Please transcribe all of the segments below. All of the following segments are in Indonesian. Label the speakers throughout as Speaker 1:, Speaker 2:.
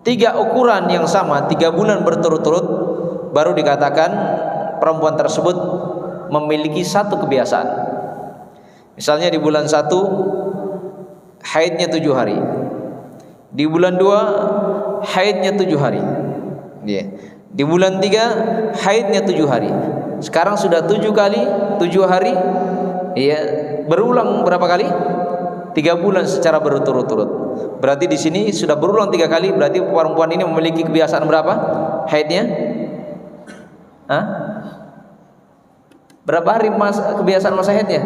Speaker 1: 3 ukuran yang sama 3 bulan berturut-turut, baru dikatakan perempuan tersebut memiliki satu kebiasaan. Misalnya di bulan 1 haidnya 7 hari, di bulan 2 haidnya 7 hari, di bulan 3 haidnya 7 hari. Sekarang sudah 7 kali 7 hari, berulang berapa kali? 3 bulan secara berturut-turut. Berarti di sini sudah berulang 3 kali. Berarti perempuan ini memiliki kebiasaan berapa haidnya? Berapa hari kebiasaan masa haidnya?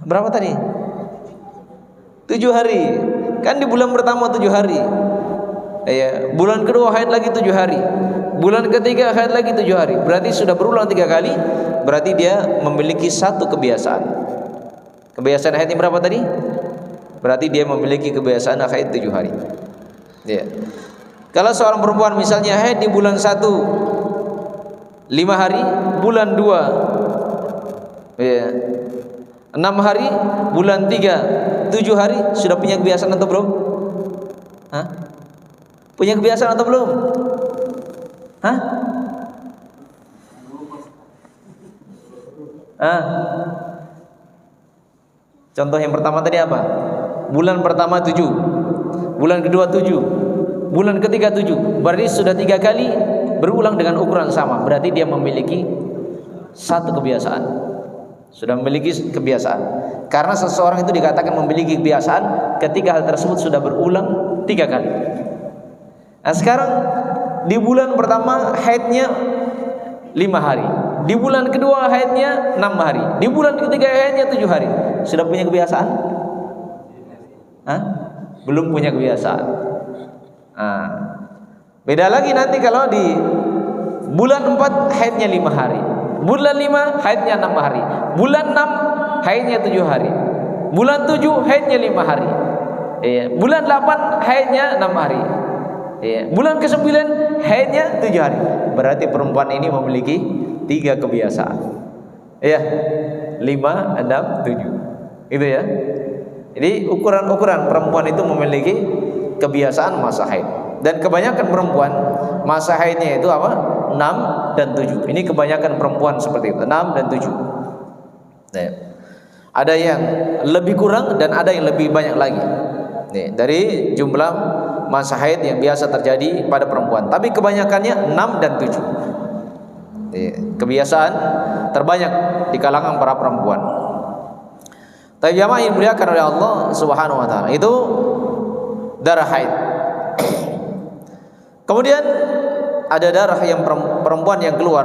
Speaker 1: Berapa tadi? 7 hari. Kan di bulan pertama 7 hari. Bulan kedua haid lagi 7 hari. Bulan ketiga haid lagi 7 hari. Berarti sudah berulang 3 kali. Berarti dia memiliki satu kebiasaan. Kebiasaan haidnya berapa tadi? Berarti dia memiliki kebiasaan haid 7 hari. Kalau seorang perempuan misalnya haid di bulan 1 5 hari, bulan 2 6 hari, bulan 3 7 hari, sudah punya kebiasaan atau belum? Punya kebiasaan atau belum? Contoh yang pertama tadi apa? Bulan pertama 7, bulan kedua 7, bulan ketiga 7. Berarti sudah 3 kali berulang dengan ukuran sama. Berarti dia memiliki satu kebiasaan. Sudah memiliki kebiasaan. Karena seseorang itu dikatakan memiliki kebiasaan ketika hal tersebut sudah berulang 3 kali. Nah sekarang di bulan pertama haidnya 5 hari, di bulan kedua haidnya 6 hari, di bulan ketiga haidnya 7 hari. Sudah punya kebiasaan? Belum punya kebiasaan. Beda lagi nanti kalau di bulan 4 haidnya 5 hari, bulan 5 haidnya 6 hari, bulan 6 haidnya 7 hari, bulan 7 haidnya 5 hari, bulan 8 haidnya 6 hari, bulan ke-9 haidnya 7 hari. Berarti perempuan ini memiliki 3 kebiasaan. 5, 6, 7. Gitu ya. Jadi ukuran-ukuran perempuan itu memiliki kebiasaan masa haid. Dan kebanyakan perempuan masa haidnya itu apa? 6 dan 7. Ini kebanyakan perempuan seperti itu, 6 dan 7. Ada yang lebih kurang dan ada yang lebih banyak lagi. Dari jumlah masa haid yang biasa terjadi pada perempuan. Tapi kebanyakannya 6 dan 7. Kebiasaan terbanyak di kalangan para perempuan. Tapi jamaah yang dimuliakan oleh Allah Subhanahu wa taala, itu darah haid. Kemudian ada darah yang perempuan yang keluar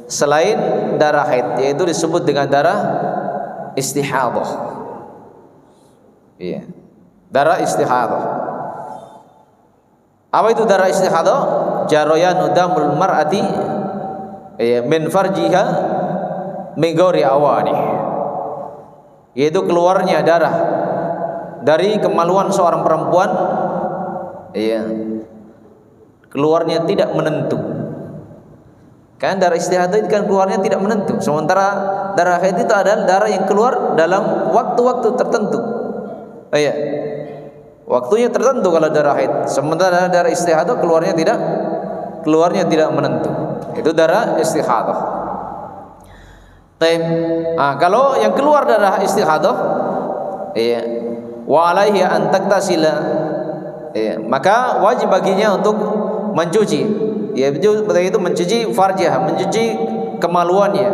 Speaker 1: selain darah haid, yaitu disebut dengan darah istihadah. Darah istihadah. Apa itu darah istihadah? Jarayanu damul mar'ati min farjiha min ghairi awani. Yaitu keluarnya darah dari kemaluan seorang perempuan, keluarnya tidak menentu. Kan darah istihadah itu kan keluarnya tidak menentu. Sementara darah haid itu adalah darah yang keluar dalam waktu-waktu tertentu. Waktunya tertentu kalau darah haid. Sementara darah istihadah keluarnya tidak menentu. Itu darah istihadah. Kalau yang keluar darah istihadah, wa alaihi an taktasila, maka wajib baginya untuk mencuci, yaitu mencuci farjah, mencuci kemaluannya,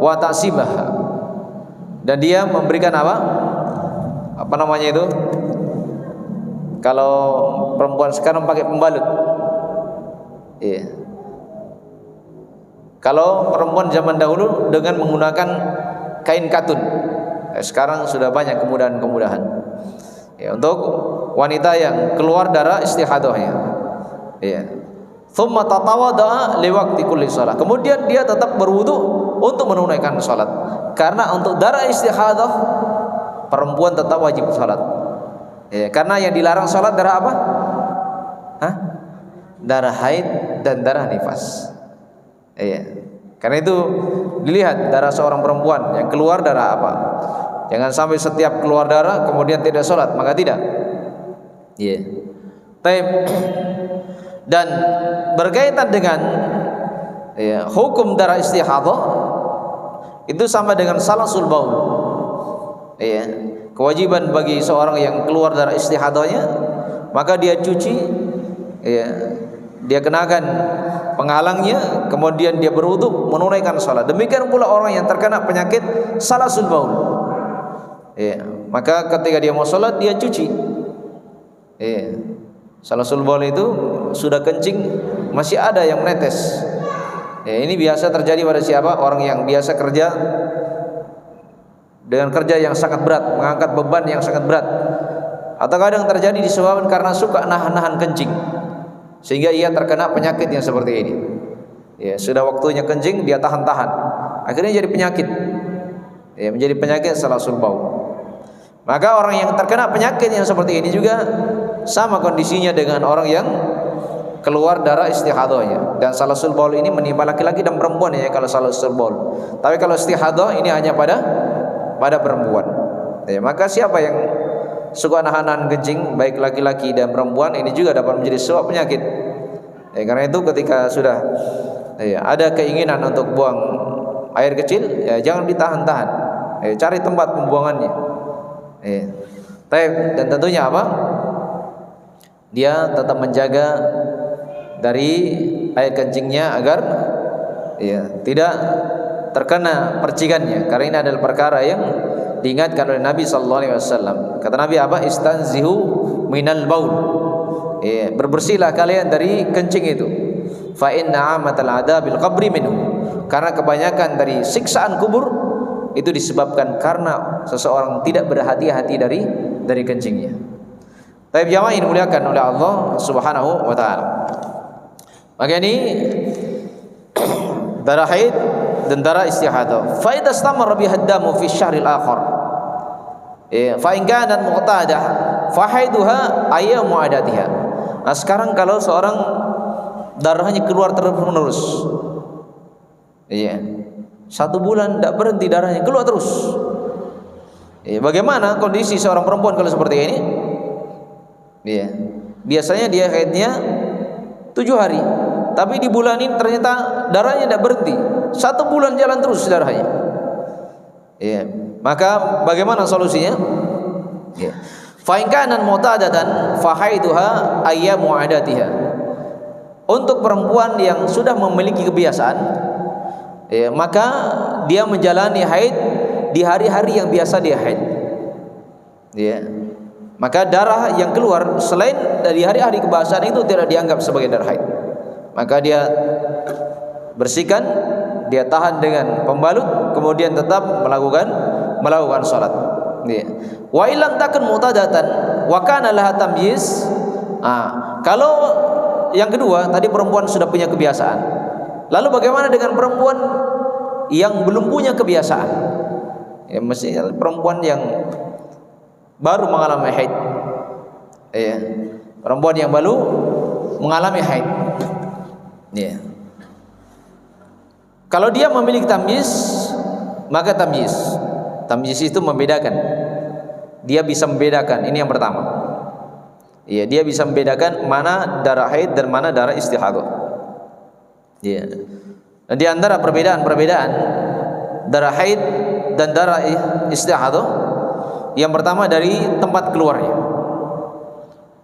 Speaker 1: wa tasibah, dan dia memberikan apa namanya itu? Kalau perempuan sekarang pakai pembalut. Kalau perempuan zaman dahulu dengan menggunakan kain katun. Sekarang sudah banyak kemudahan-kemudahan. Untuk wanita yang keluar darah istihadahnya. Tsumma tatawada'a liwaqti kulli shalah. Kemudian dia tetap berwudu untuk menunaikan salat. Karena untuk darah istihadah perempuan tetap wajib salat. Karena yang dilarang salat darah apa? Darah haid dan darah nifas. Karena itu dilihat darah seorang perempuan yang keluar darah apa. Jangan sampai setiap keluar darah kemudian tidak sholat, maka tidak. Ya. Baik. Dan berkaitan dengan hukum darah istihadah itu sama dengan salasul baul. Ya. Kewajiban bagi seorang yang keluar darah istihadahnya, maka dia cuci, ya, dia kenakan penghalangnya, kemudian dia berwudu, menunaikan salat. Demikian pula orang yang terkena penyakit salasul baul. Ya, maka ketika dia mau salat dia cuci. Ya. Salasul baul itu sudah kencing masih ada yang menetes. Ya, ini biasa terjadi pada siapa? Orang yang biasa kerja dengan kerja yang sangat berat, mengangkat beban yang sangat berat. Atau kadang terjadi disebabkan karena suka nahan-nahan kencing, sehingga ia terkena penyakit yang seperti ini. Ya, sudah waktunya kencing dia tahan-tahan, akhirnya jadi penyakit. Ya, menjadi penyakit salasul baul. Maka orang yang terkena penyakit yang seperti ini juga sama kondisinya dengan orang yang keluar darah istihadahnya. Dan salasul baul ini menimpa laki-laki dan perempuan ya kalau salasul baul. Tapi kalau istihadah ini hanya pada perempuan. Ya, maka siapa yang suka nahan-nahan kencing, baik laki-laki dan perempuan, ini juga dapat menjadi sebab penyakit. Ya, karena itu ketika sudah ada keinginan untuk buang air kecil, ya jangan ditahan-tahan. Ya, cari tempat pembuangannya. Ya. Dan tentunya apa? Dia tetap menjaga dari air kencingnya agar tidak terkena percikannya, karena ini adalah perkara yang diingatkan oleh Nabi sallallahu alaihi wasallam. Kata Nabi apa? Istanzihu minal baul. Berbersihlah kalian dari kencing itu. Fa inna amatal adabil qabri minhu. Karena kebanyakan dari siksaan kubur itu disebabkan karena seseorang tidak berhati-hati dari kencingnya. Tapi jamaah ini dimuliakan oleh Allah Subhanahu wa taala. Maka ini darah haid dan darah istihadah. Fa idza istamara biha ad-damu fi syahril akhar. Fa in kanat muqtadah fa haiduha ayyamu adatiha. Nah, sekarang kalau seorang darahnya keluar terus-menerus. Iya. 1 bulan tidak berhenti darahnya keluar terus. Bagaimana kondisi seorang perempuan kalau seperti ini? Iya. Biasanya dia haidnya 7 hari, tapi di bulan ini ternyata darahnya tidak berhenti. 1 bulan jalan terus darahnya. Iya. Maka bagaimana solusinya? Iya. Fa in kanat mu'tadatan fa haiduha ayyamu adatiha. Untuk perempuan yang sudah memiliki kebiasaan, maka dia menjalani haid di hari-hari yang biasa dia haid. Ya. Maka darah yang keluar selain dari hari-hari kebiasaan itu tidak dianggap sebagai darah haid. Maka dia bersihkan, dia tahan dengan pembalut, kemudian tetap melakukan salat. Ya. Wa illam takun mu'tadatan wa kana laha tamyiz. Kalau yang kedua tadi perempuan sudah punya kebiasaan. Lalu bagaimana dengan perempuan yang belum punya kebiasaan? Ya, mestinya perempuan yang baru mengalami haid. Ya. Perempuan yang baru mengalami haid. Ya. Kalau dia memiliki tamyiz, maka tamyiz itu membedakan. Dia bisa membedakan. Ini yang pertama. Ya, dia bisa membedakan mana darah haid dan mana darah istihadah. Ya. Dan di antara perbedaan darah haid dan darah istihadah, yang pertama dari tempat keluarnya.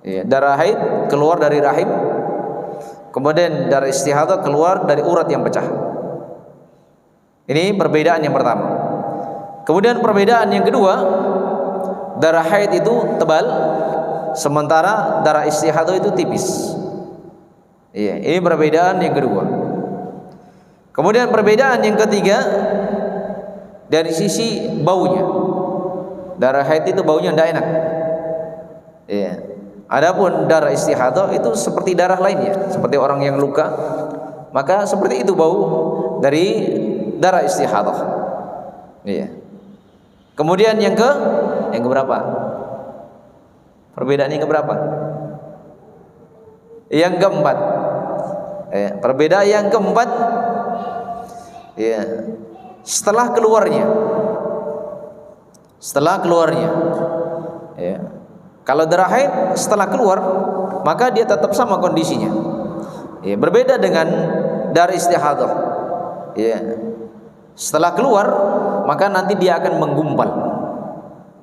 Speaker 1: Ya, darah haid keluar dari rahim, kemudian darah istihadah keluar dari urat yang pecah. Ini perbedaan yang pertama. Kemudian perbedaan yang kedua, darah haid itu tebal, sementara darah istihadah itu tipis. Iya, ini perbedaan yang kedua. Kemudian perbedaan yang ketiga dari sisi baunya. Darah haid itu baunya tidak enak. Iya. Adapun darah istihadah itu seperti darah lainnya, seperti orang yang luka, maka seperti itu bau dari darah istihadah. Iya. Kemudian yang keberapa? Perbedaan yang keberapa? Yang keempat. Perbedaan yang keempat, ya, setelah keluarnya, ya, Kalau darah haid setelah keluar, maka dia tetap sama kondisinya. Ya, berbeda dengan darah istihadah. Ya. Setelah keluar, maka nanti dia akan menggumpal.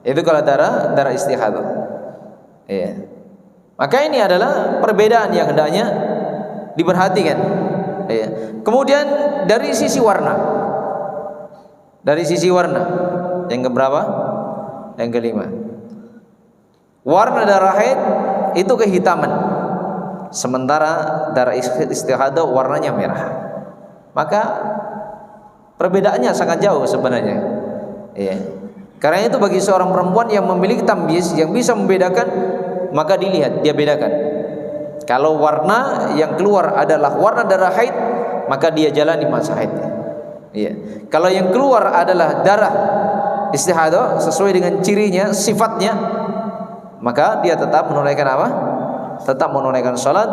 Speaker 1: Itu kalau darah istihadah. Ya. Maka ini adalah perbedaan yang hendaknya diperhatikan. Ya. Kemudian dari sisi warna. Dari sisi warna. Yang keberapa? Yang kelima. Warna darah haid itu kehitaman, sementara darah istihadah warnanya merah. Maka perbedaannya sangat jauh sebenarnya. Ya. Karena itu bagi seorang perempuan yang memiliki tamyiz, yang bisa membedakan, maka dia bedakan. Kalau warna yang keluar adalah warna darah haid, maka dia jalani masa haidnya. Ya. Kalau yang keluar adalah darah istihadah sesuai dengan cirinya, sifatnya, maka dia tetap menunaikan apa? Tetap menunaikan salat,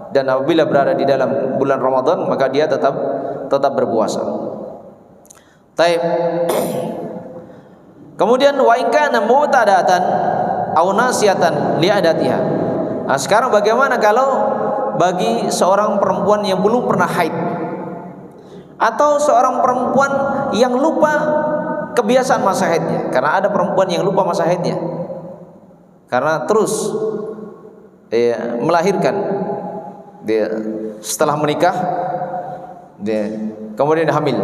Speaker 1: dan apabila berada di dalam bulan Ramadan maka dia tetap berpuasa. Taib. Kemudian wa in kana mu'tadatan aw nasiyatan li'adatiha. Nah, sekarang bagaimana kalau bagi seorang perempuan yang belum pernah haid, atau seorang perempuan yang lupa kebiasaan masa haidnya? Karena ada perempuan yang lupa masa haidnya karena terus melahirkan. Dia setelah menikah, dia kemudian hamil.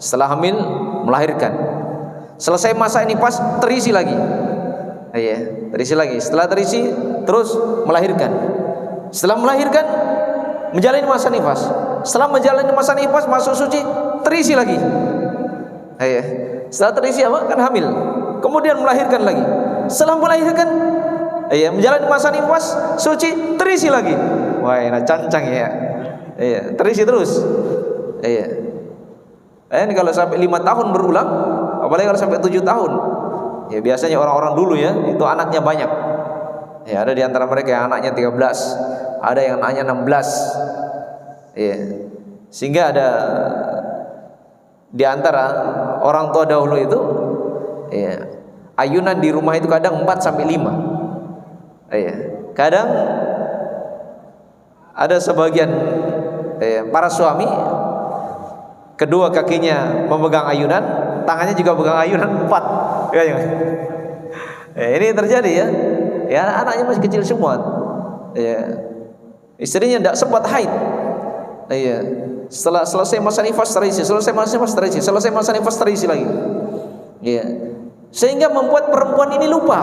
Speaker 1: Setelah hamil melahirkan. Selesai masa nifas terisi lagi. Terisi lagi. Setelah terisi terus melahirkan. Setelah melahirkan menjalani masa nifas. Setelah menjalani masa nifas masuk suci terisi lagi. Setelah terisi apa? Kan hamil. Kemudian melahirkan lagi. Setelah melahirkan, menjalani masa nifas suci terisi lagi. Wah, enak cancang ya. Terisi terus. Ini kalau sampai 5 tahun berulang, apalagi kalau sampai 7 tahun. Ya biasanya orang-orang dulu ya, itu anaknya banyak. Ya, ada di antara mereka yang anaknya 13, ada yang anaknya 16. Sehingga ada di antara orang tua dahulu itu, ayunan di rumah itu kadang 4 sampai 5. Kadang ada sebagian para suami kedua kakinya memegang ayunan, tangannya juga pegang ayunan 4. Ini terjadi ya. Anaknya masih kecil semua. Istrinya tidak sempat haid. Setelah selesai masa nifas terisi, selesai masa nifas terisi, selesai masa nifas terisi lagi. Sehingga membuat perempuan ini lupa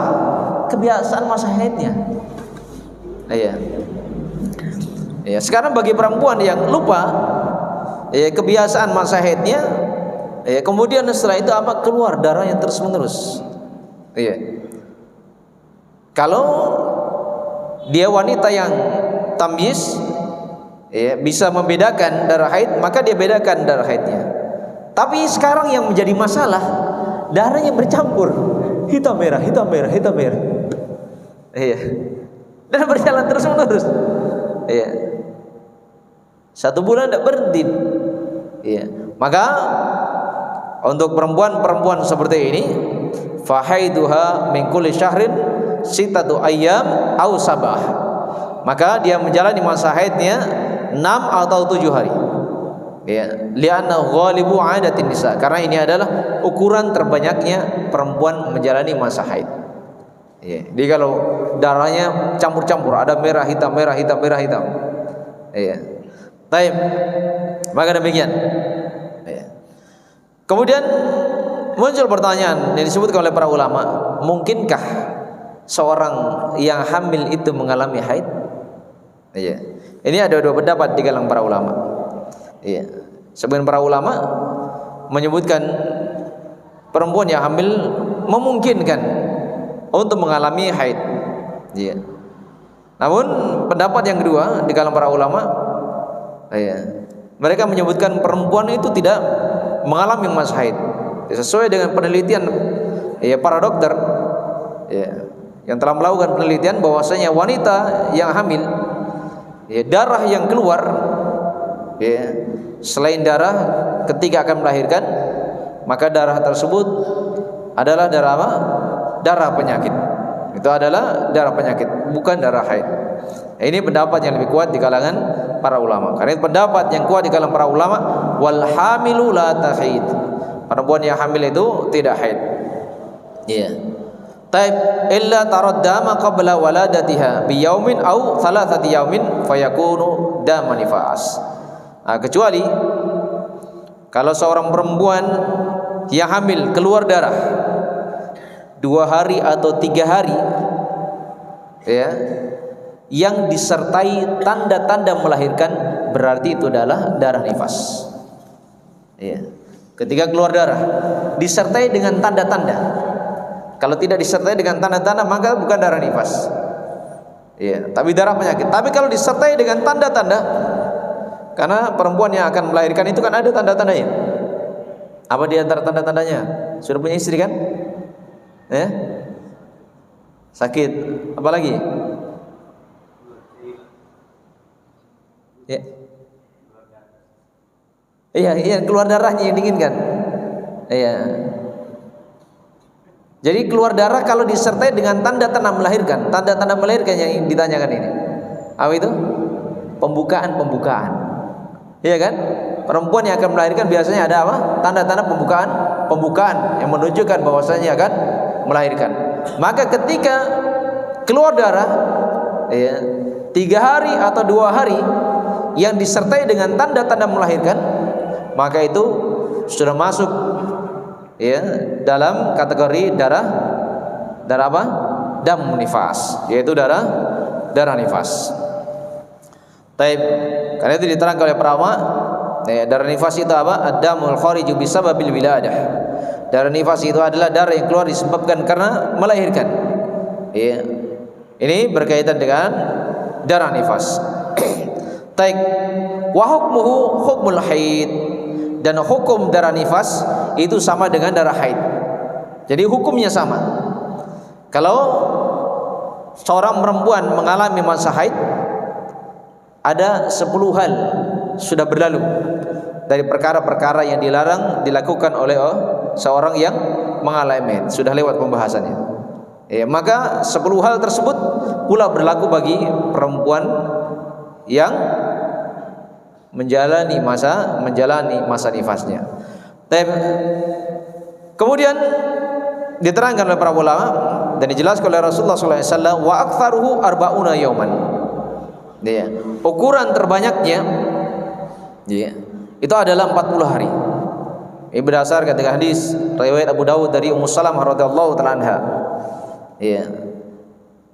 Speaker 1: kebiasaan masa haidnya. Sekarang bagi perempuan yang lupa kebiasaan masa haidnya, kemudian setelah itu keluar darahnya terus menerus. Kalau dia wanita yang tamyiz, bisa membedakan darah haid, maka dia bedakan darah haidnya. Tapi sekarang yang menjadi masalah, darahnya bercampur, hitam merah, hitam merah, hitam merah. Dan berjalan terus menerus. 1 bulan tidak berhenti. Maka untuk perempuan seperti ini, fahaiduha min kulli syahrin sittatu ayyam aw sabah. Maka dia menjalani masa haidnya 6 atau 7 hari. Li'anna ghalibu 'adatin nisa, karena ini adalah ukuran terbanyaknya perempuan menjalani masa haid. Jadi kalau darahnya campur-campur, ada merah hitam merah hitam merah hitam. Baik. Maka demikian. Kemudian muncul pertanyaan yang disebutkan oleh para ulama, mungkinkah seorang yang hamil itu mengalami haid? Ini ada 2 pendapat di kalangan para ulama. Sebagian para ulama menyebutkan perempuan yang hamil memungkinkan untuk mengalami haid. Namun pendapat yang kedua di kalangan para ulama, mereka menyebutkan perempuan itu tidak mengalami masa haid. Sesuai dengan penelitian para dokter yang telah melakukan penelitian bahwasanya wanita yang hamil, darah yang keluar selain darah ketika akan melahirkan, maka darah tersebut adalah darah apa? Darah penyakit. Itu adalah darah penyakit, bukan darah haid. Ini pendapat yang lebih kuat di kalangan para ulama. Karena pendapat yang kuat di kalangan para ulama, wal hamilu la tahid. Perempuan yang hamil itu tidak haid. Iya. Taib illa taraddama qabla waladatiha bi yaumin aw thalathati yaumin fayakunu daman nifas. Kecuali kalau seorang perempuan yang hamil keluar darah 2 hari atau 3 hari, ya, yang disertai tanda-tanda melahirkan, berarti itu adalah darah nifas. Ya. Ketika keluar darah disertai dengan tanda-tanda. Kalau tidak disertai dengan tanda-tanda maka bukan darah nifas. Ya, tapi darah penyakit. Tapi kalau disertai dengan tanda-tanda, karena perempuan yang akan melahirkan itu kan ada tanda-tandanya. Apa di antara tanda-tandanya? Sudah punya istri kan? Ya? Sakit. Apa lagi? Ya. Iya, keluar darahnya yang diinginkan. Iya. Jadi keluar darah kalau disertai dengan tanda-tanda melahirkan, tanda-tanda melahirkan yang ditanyakan ini. Apa itu? Pembukaan. Iya kan? Perempuan yang akan melahirkan biasanya ada apa? Tanda-tanda pembukaan yang menunjukkan bahwasanya akan melahirkan. Maka ketika keluar darah, ya, 3 hari atau 2 hari yang disertai dengan tanda-tanda melahirkan, maka itu sudah masuk, ya, dalam kategori darah apa? Dam nifas, yaitu darah nifas. Taib. Karena itu diterangkan oleh para ulama, ya, darah nifas itu apa? Ad-damul khariju bisababil wiladah. Darah nifas itu adalah darah yang keluar disebabkan karena melahirkan. Ya. Ini berkaitan dengan darah nifas. Taib. Wa hukmuhu hukmul haid. Dan hukum darah nifas itu sama dengan darah haid. Jadi hukumnya sama. Kalau seorang perempuan mengalami masa haid, ada 10 hal sudah berlalu dari perkara-perkara yang dilarang dilakukan oleh seorang yang mengalami haid. Sudah lewat pembahasannya. Maka 10 hal tersebut pula berlaku bagi perempuan yang menjalani masa nifasnya. Kemudian diterangkan oleh para ulama dan dijelaskan oleh Rasulullah SAW, wa aktsaruhu arba'una yauman. Ya, ukuran terbanyaknya, ya, itu adalah 40 hari. Ini berdasarkan dengan hadis riwayat Abu Dawud dari Ummu Salamah radhiyallahu ta'ala anha. Ya.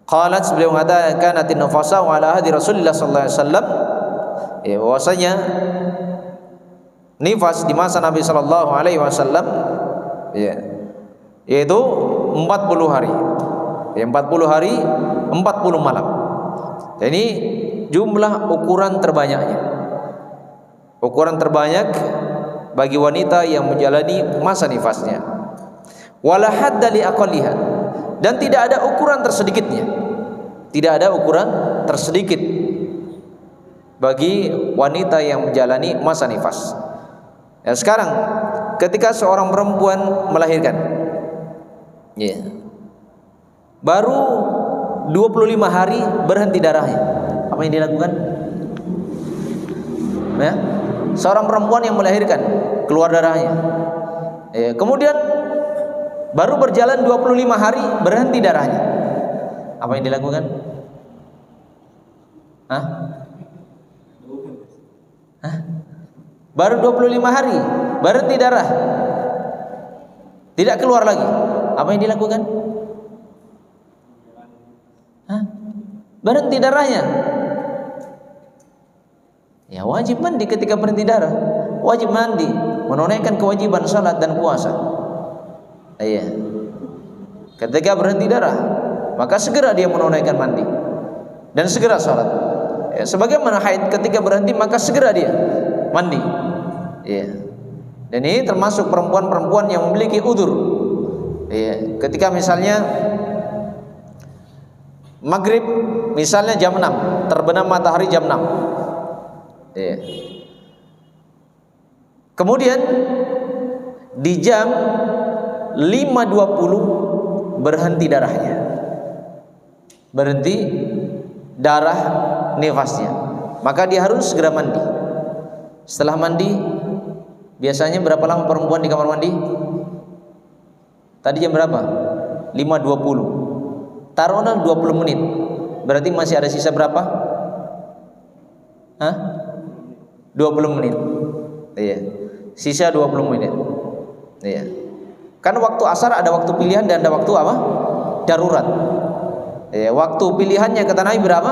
Speaker 1: Qalat, beliau mengatakan, kanatin nufasa wa ala ahdi Rasulullah sallallahu alaihi wasallam. Ya, bahwasanya nifas di masa Nabi sallallahu alaihi wasallam, ya, yaitu 40 hari. Ya, 40 hari, 40 malam. Dan ini jumlah ukuran terbanyaknya. Ukuran terbanyak bagi wanita yang menjalani masa nifasnya. Wala hadda li aqalliha. Dan tidak ada ukuran tersedikitnya. Tidak ada ukuran tersedikit bagi wanita yang menjalani masa nifas. Ya, sekarang ketika seorang perempuan melahirkan, ya, baru 25 hari berhenti darahnya, apa yang dilakukan? Ya, seorang perempuan yang melahirkan keluar darahnya, ya, kemudian baru berjalan 25 hari berhenti darahnya, apa yang dilakukan? Baru 25 hari berhenti darah, tidak keluar lagi, apa yang dilakukan? Berhenti darahnya. Ya, wajib mandi ketika berhenti darah, wajib mandi, menunaikan kewajiban salat dan puasa. Iya. Ketika berhenti darah, maka segera dia menunaikan mandi dan segera salat. Ya, sebagaimana haid ketika berhenti maka segera dia mandi. Ya. Dan ini termasuk perempuan-perempuan yang memiliki udzur. Ya. Ketika misalnya maghrib misalnya jam 6, terbenam matahari jam 6. Ya. Kemudian di jam 5.20 berhenti darahnya. berhenti darah nifasnya, maka dia harus segera mandi. Setelah mandi, biasanya berapa lama perempuan di kamar mandi? Tadi jam berapa? 5.20. Taruhlah 20 menit. Berarti masih ada sisa berapa? 20 menit. Iya. Sisa 20 menit. Iya. Kan waktu asar ada waktu pilihan dan ada waktu apa? Darurat. Iya, waktu pilihannya kata Nabi berapa?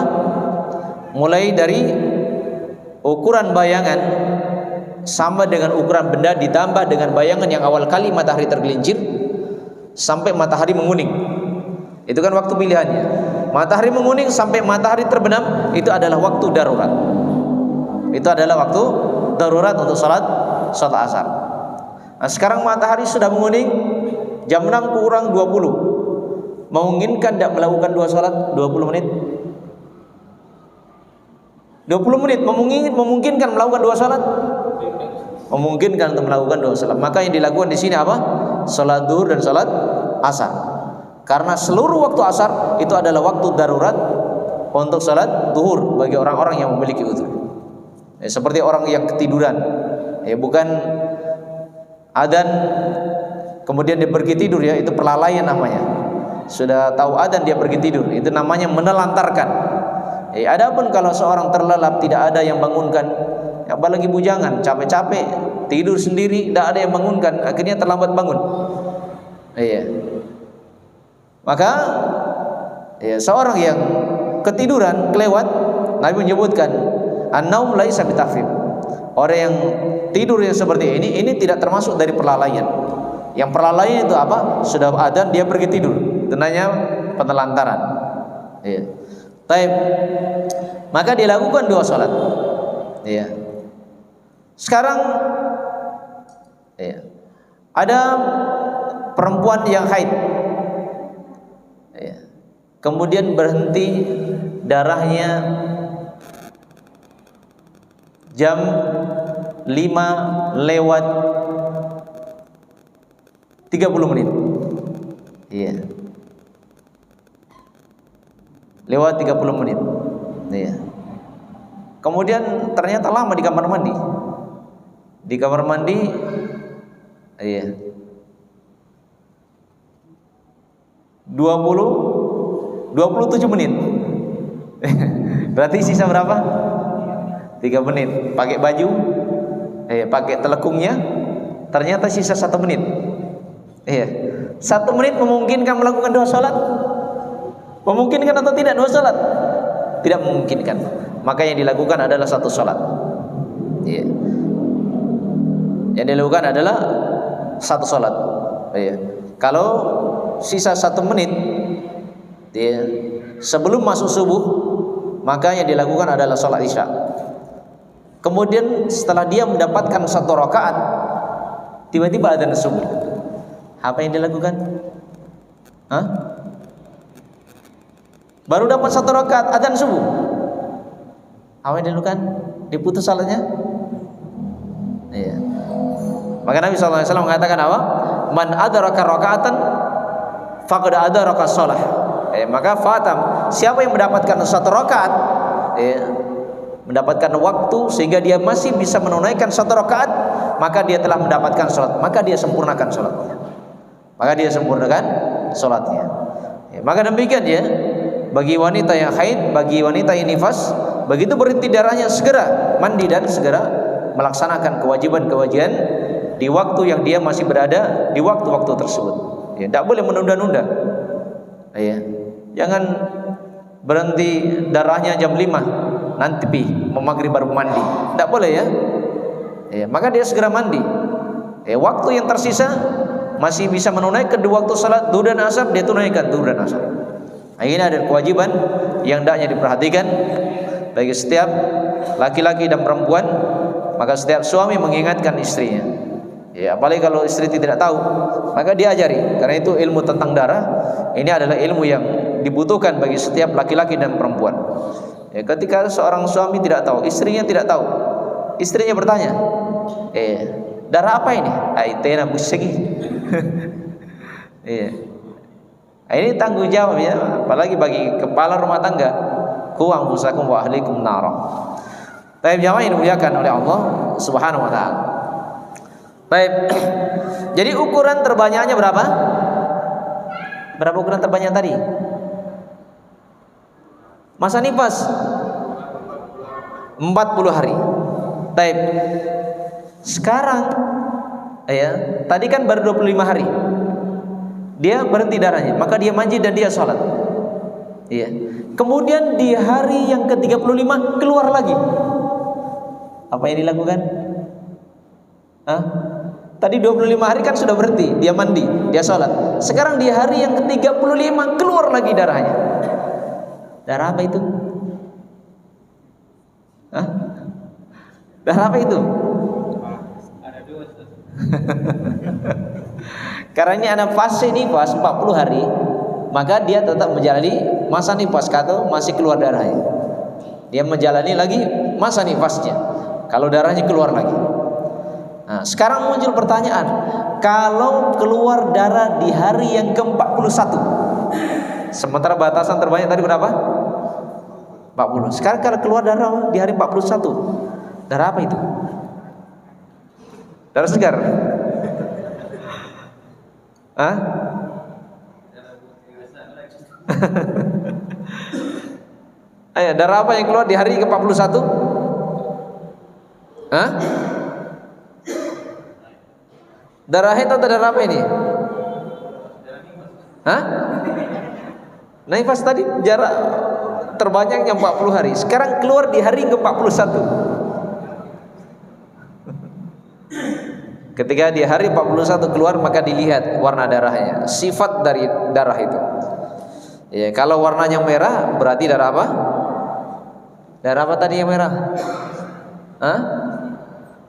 Speaker 1: Mulai dari ukuran bayangan sama dengan ukuran benda ditambah dengan bayangan yang awal kali matahari tergelincir sampai matahari menguning. Itu kan waktu pilihannya. Matahari menguning sampai matahari terbenam, itu adalah waktu darurat. Itu adalah waktu darurat untuk salat asar. Nah, sekarang matahari sudah menguning, jam 6 kurang 20. Memungkinkan tidak melakukan dua salat 20 menit? 20 menit memungkinkan melakukan dua salat? Memungkinkan untuk melakukan dua salat. Maka yang dilakukan di sini apa? Salat zuhur dan salat asar. Karena seluruh waktu asar itu adalah waktu darurat untuk salat zuhur bagi orang-orang yang memiliki uzur. Seperti orang yang ketiduran. Bukan adzan kemudian dia pergi tidur, ya, itu perlalaian namanya. Sudah tahu adzan dia pergi tidur, itu namanya menelantarkan. Adapun kalau seorang terlelap tidak ada yang bangunkan, apalagi bujangan, capek-capek tidur sendiri, tidak ada yang bangunkan, akhirnya terlambat bangun. Maka seorang yang ketiduran, kelewat, Nabi menyebutkan an-naum laisa bitafrim. Orang yang tidur yang seperti ini tidak termasuk dari perlalaian. Yang perlalaian itu apa? Sudah adzan dia pergi tidur, itu namanya penelantaran. Taib. Maka dilakukan dua salat. Sekarang ada perempuan yang haid, kemudian berhenti darahnya jam 5 lewat 30 menit. Lewat 30 menit. Kemudian ternyata lama di kamar mandi. Di kamar mandi 27 menit. Berarti sisa berapa? 3 menit. Pakai baju, pakai telekungnya, ternyata sisa 1 menit. 1 menit memungkinkan melakukan dua salat? Memungkinkan atau tidak dua salat? Tidak memungkinkan. Maka yang dilakukan adalah satu salat. Yang dilakukan adalah satu salat. Kalau sisa 1 menit sebelum masuk subuh, maka yang dilakukan adalah salat isya. Kemudian setelah dia mendapatkan 1 rakaat, tiba-tiba adzan subuh. Apa yang dilakukan? Baru dapat 1 rakaat adzan subuh. Apa yang dilakukan? Diputus salatnya? Maka Nabi SAW mengatakan apa? Man adraka rakaatan faqad adraka shalah. Maka fatam, siapa yang mendapatkan 1 rakaat, mendapatkan waktu sehingga dia masih bisa menunaikan 1 rakaat, maka dia telah mendapatkan salat, maka dia sempurnakan salatnya. Maka demikian bagi wanita yang haid, bagi wanita yang nifas, begitu berhenti darahnya segera mandi dan segera melaksanakan kewajiban-kewajiban di waktu yang dia masih berada di waktu-waktu tersebut. Tidak boleh menunda-nunda. Jangan berhenti darahnya jam 5, nanti maghrib baru mandi. Tidak boleh maka dia segera mandi. Waktu yang tersisa masih bisa menunaikan 2 waktu salat zuhur dan asar, dia tunaikan zuhur dan asar. Ini ada kewajiban yang hendaknya diperhatikan bagi setiap laki-laki dan perempuan. Maka setiap suami mengingatkan istrinya. Apalagi kalau istri tidak tahu, maka diajari. Karena itu ilmu tentang darah ini adalah ilmu yang dibutuhkan bagi setiap laki-laki dan perempuan. Ketika seorang suami tidak tahu, istrinya tidak tahu, istrinya bertanya, darah apa ini? Aitena busegi. Nah, ini tanggung jawab ya, apalagi bagi kepala rumah tangga. Qu anfusakum wa ahlikum nar. Baik jamaah yang dimuliakan oleh Allah Subhanahu wa taala. Baik. Jadi ukuran terbanyaknya berapa? Berapa ukuran terbanyak tadi? Masa nifas 40 hari. Baik. Sekarang ya, tadi kan baru 25 hari. Dia berhenti darahnya, maka dia mandi dan dia sholat. Iya. Kemudian di hari yang ke-35 keluar lagi. Apa yang dilakukan? Hah? Tadi 25 hari kan sudah berhenti, dia mandi, dia sholat. Sekarang di hari yang ke-35 keluar lagi darahnya. Darah apa itu? Hah? Darah apa itu? Ada dua. Karena ini ada fase nifas 40 hari, maka dia tetap menjalani masa nifas kalau masih keluar darahnya. Dia menjalani lagi masa nifasnya kalau darahnya keluar lagi. Nah, sekarang muncul pertanyaan, kalau keluar darah di hari yang ke-41, sementara batasan terbanyak tadi berapa? 40. Sekarang kalau keluar darah di hari 41, darah apa itu? Darah segar. Hah? Ayo, darah apa yang keluar di hari ke-41? Hah? Darah haid atau darah apa ini? Hah? Nifas tadi jarak terbanyaknya 40 hari. Sekarang keluar di hari ke-41. Ketika di hari 41 keluar, maka dilihat warna darahnya, sifat dari darah itu. Ya, kalau warnanya merah berarti darah apa? Darah apa tadi yang merah? Hah?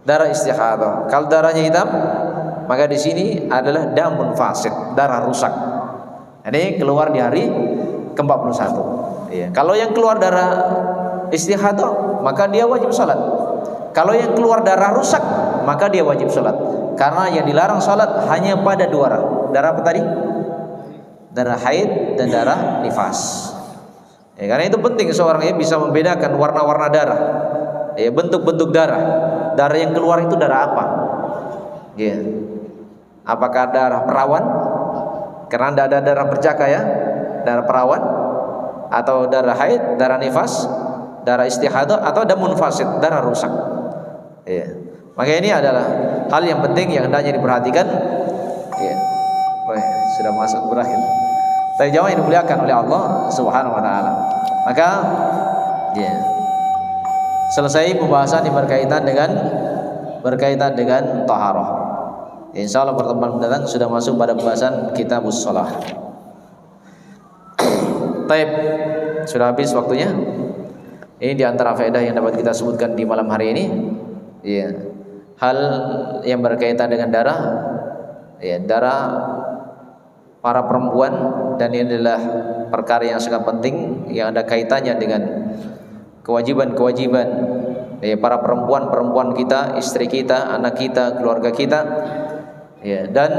Speaker 1: Darah istihadah. Kalau darahnya hitam, maka di sini adalah damun fasid, darah rusak. Ini keluar di hari ke-41. Ya, kalau yang keluar darah istihadah, maka dia wajib salat. Kalau yang keluar darah rusak, maka dia wajib salat. Karena yang dilarang salat hanya pada dua darah. Darah apa tadi? Darah haid dan darah nifas. Ya, karena itu penting seorang bisa membedakan warna-warna darah, ya, bentuk-bentuk darah. Darah yang keluar itu darah apa? Ya. Apakah darah perawan? Karena tidak ada darah bercaka ya, darah perawan, atau darah haid, darah nifas, darah istihadah, atau damun fasid, darah rusak. Ya. Maka ini adalah hal yang penting yang hendaknya diperhatikan. Ya. Baik, sudah masuk berakhir. Tapi jamaah yang dimuliakan oleh Allah Subhanahu wa taala. Maka ya, selesai pembahasan yang berkaitan dengan taharah. Insyaallah pertemuan mendatang sudah masuk pada pembahasan kitabus shalah. Baik, sudah habis waktunya. Ini di antara faedah yang dapat kita sebutkan di malam hari ini. Ya. Hal yang berkaitan dengan darah, ya, darah para perempuan, dan ini adalah perkara yang sangat penting yang ada kaitannya dengan kewajiban-kewajiban ya, para perempuan kita, istri kita, anak kita, keluarga kita, ya, dan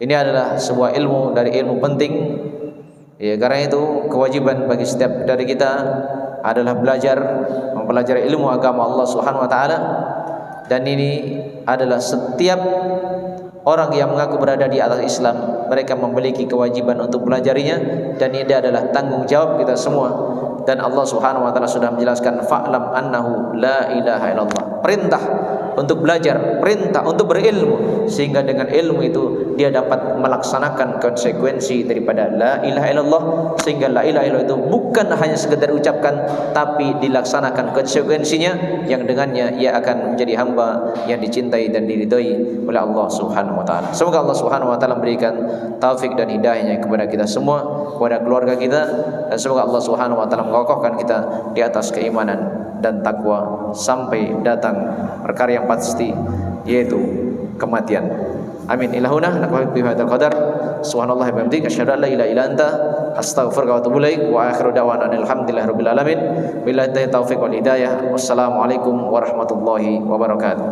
Speaker 1: ini adalah sebuah ilmu dari ilmu penting, ya, karena itu kewajiban bagi setiap dari kita adalah mempelajari ilmu agama Allah Subhanahu wa taala, dan ini adalah setiap orang yang mengaku berada di atas Islam, mereka memiliki kewajiban untuk pelajarinya, dan ini adalah tanggung jawab kita semua. Dan Allah Subhanahu wa taala sudah menjelaskan, fa'lam annahu la ilaha illallah. Perintah untuk belajar, perintah untuk berilmu, sehingga dengan ilmu itu dia dapat melaksanakan konsekuensi daripada la ilaha illallah, sehingga la ilaha illallah itu bukan hanya sekedar ucapkan, tapi dilaksanakan konsekuensinya yang dengannya ia akan menjadi hamba yang dicintai dan diridhai oleh Allah Subhanahu wa taala. Semoga Allah Subhanahu wa taala memberikan taufik dan hidayahnya kepada kita semua, kepada keluarga kita, dan semoga Allah Subhanahu wa taala mengokohkan kita di atas keimanan dan takwa sampai datang perkara yang pasti, yaitu kematian. Amin. Ilahuna naqul bi hadzal qadar. Subhanallahi wa bihamdihi asyhadu an la ilaha illa anta astaghfiruka wa atubu ilaik. Wa akhiru da'wana alhamdulillahirabbil alamin. Billahi taufiq wal hidayah. Wassalamualaikum warahmatullahi wabarakatuh.